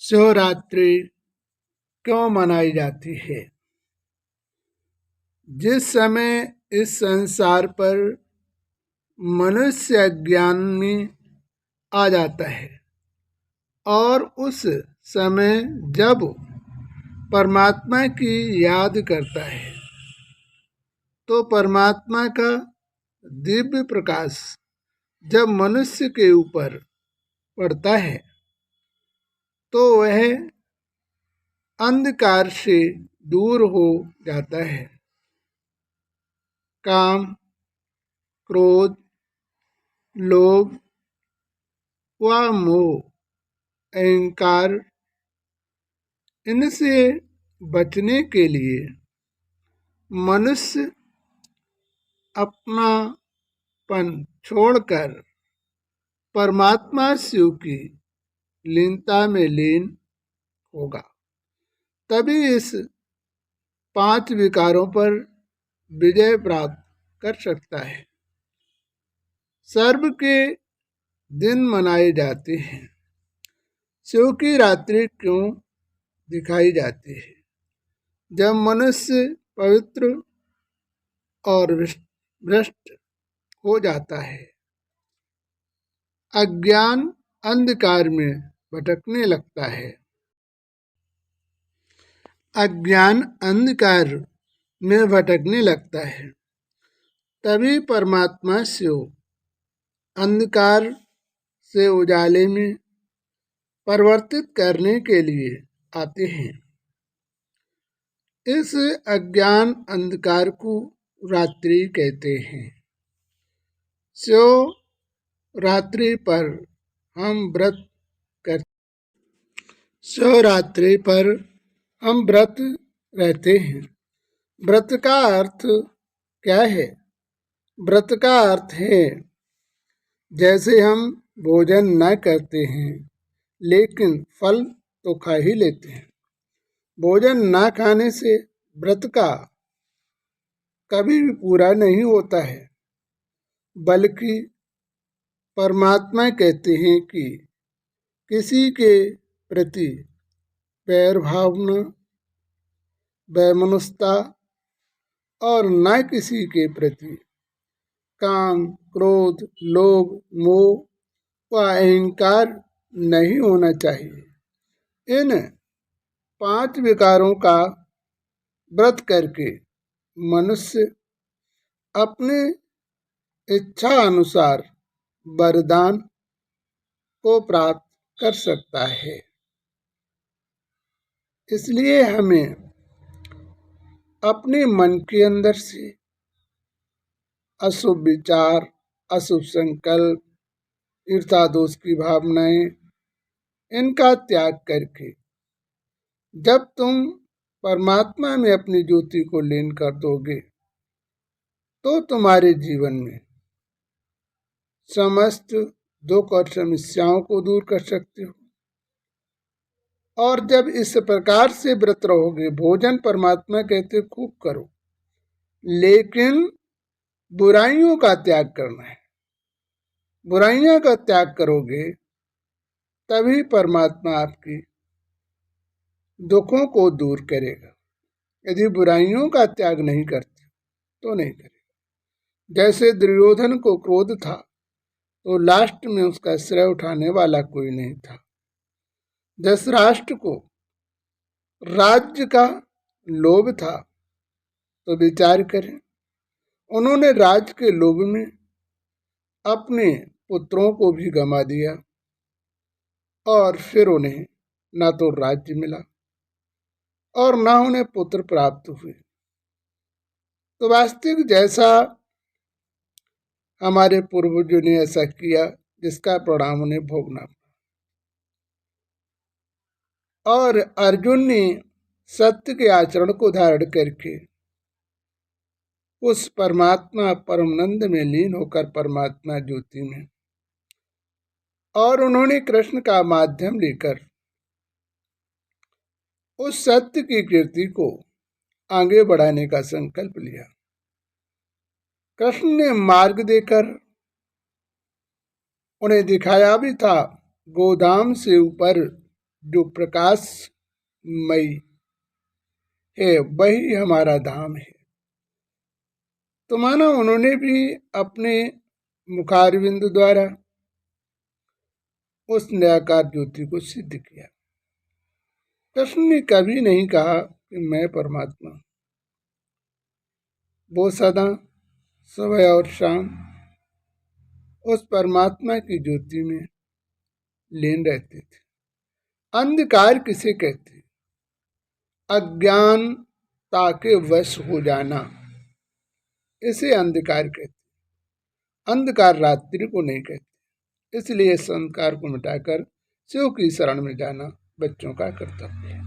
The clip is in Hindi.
शिवरात्रि क्यों मनाई जाती है? जिस समय इस संसार पर मनुष्य अज्ञान में आ जाता है और उस समय जब परमात्मा की याद करता है तो परमात्मा का दिव्य प्रकाश जब मनुष्य के ऊपर पड़ता है तो वह अंधकार से दूर हो जाता है। काम, क्रोध, लोभ व मोह, अहंकार, इनसे बचने के लिए मनुष्य अपनापन छोड़कर परमात्मा शिव की लीनता में लीन होगा, तभी इस 5 विकारों पर विजय प्राप्त कर सकता है। सर्व के दिन मनाए जाते हैं। शिव की रात्रि क्यों दिखाई जाती है? जब मनुष्य पवित्र और भ्रष्ट हो जाता है, अज्ञान अंधकार में भटकने लगता है। अज्ञान अंधकार में भटकने लगता है, तभी परमात्मा शिव अंधकार से उजाले में परिवर्तित करने के लिए आते हैं। इस अज्ञान अंधकार को रात्रि कहते हैं। शिव रात्रि पर हम व्रत करते। शिवरात्रि पर हम व्रत रहते हैं। व्रत का अर्थ क्या है? व्रत का अर्थ है जैसे हम भोजन न करते हैं लेकिन फल तो खा ही लेते हैं। भोजन न खाने से व्रत का कभी भी पूरा नहीं होता है, बल्कि परमात्मा कहते हैं कि किसी के प्रति बैर भावना, वैमनस्यता और न किसी के प्रति काम, क्रोध, लोभ, मोह व अहंकार नहीं होना चाहिए। इन 5 विकारों का व्रत करके मनुष्य अपने इच्छा अनुसार वरदान को प्राप्त कर सकता है। इसलिए हमें अपने मन के अंदर से अशुभ विचार, अशुभ संकल्प, ईर्ष्या-दोष की भावनाएं, इनका त्याग करके जब तुम परमात्मा में अपनी ज्योति को लीन कर दोगे तो तुम्हारे जीवन में समस्त दुख और समस्याओं को दूर कर सकते हो। और जब इस प्रकार से व्रत रहोगे, भोजन परमात्मा कहते खूब करो, लेकिन बुराइयों का त्याग करना है। बुराइयों का त्याग करोगे तभी परमात्मा आपकी दुखों को दूर करेगा। यदि बुराइयों का त्याग नहीं करते तो नहीं करेगा। जैसे दुर्योधन को क्रोध था तो लास्ट में उसका श्रेय उठाने वाला कोई नहीं था। धृतराष्ट्र को राज्य का लोभ था, तो विचार करें, उन्होंने राज्य के लोभ में अपने पुत्रों को भी गंवा दिया और फिर उन्हें ना तो राज्य मिला और ना उन्हें पुत्र प्राप्त हुए। तो वास्तविक जैसा हमारे पूर्वजों ने ऐसा किया जिसका परिणाम उन्हें भोगना पड़ा। और अर्जुन ने सत्य के आचरण को धारण करके उस परमात्मा परमानंद में लीन होकर परमात्मा ज्योति में, और उन्होंने कृष्ण का माध्यम लेकर उस सत्य की कीर्ति को आगे बढ़ाने का संकल्प लिया। कृष्ण ने मार्ग देकर उन्हें दिखाया भी था। गोधाम से ऊपर जो प्रकाशमयी है वही हमारा धाम है। तो मानो उन्होंने भी अपने मुखारविंद द्वारा उस निराकार ज्योति को सिद्ध किया। कृष्ण ने कभी नहीं कहा कि मैं परमात्मा। वो सदा सुबह और शाम उस परमात्मा की ज्योति में लीन रहते थे। अंधकार किसे कहते? अज्ञानता के वश हो जाना, इसे अंधकार कहते। अंधकार रात्रि को नहीं कहते। इसलिए इस अंधकार को मिटाकर शिव की शरण में जाना बच्चों का कर्तव्य है।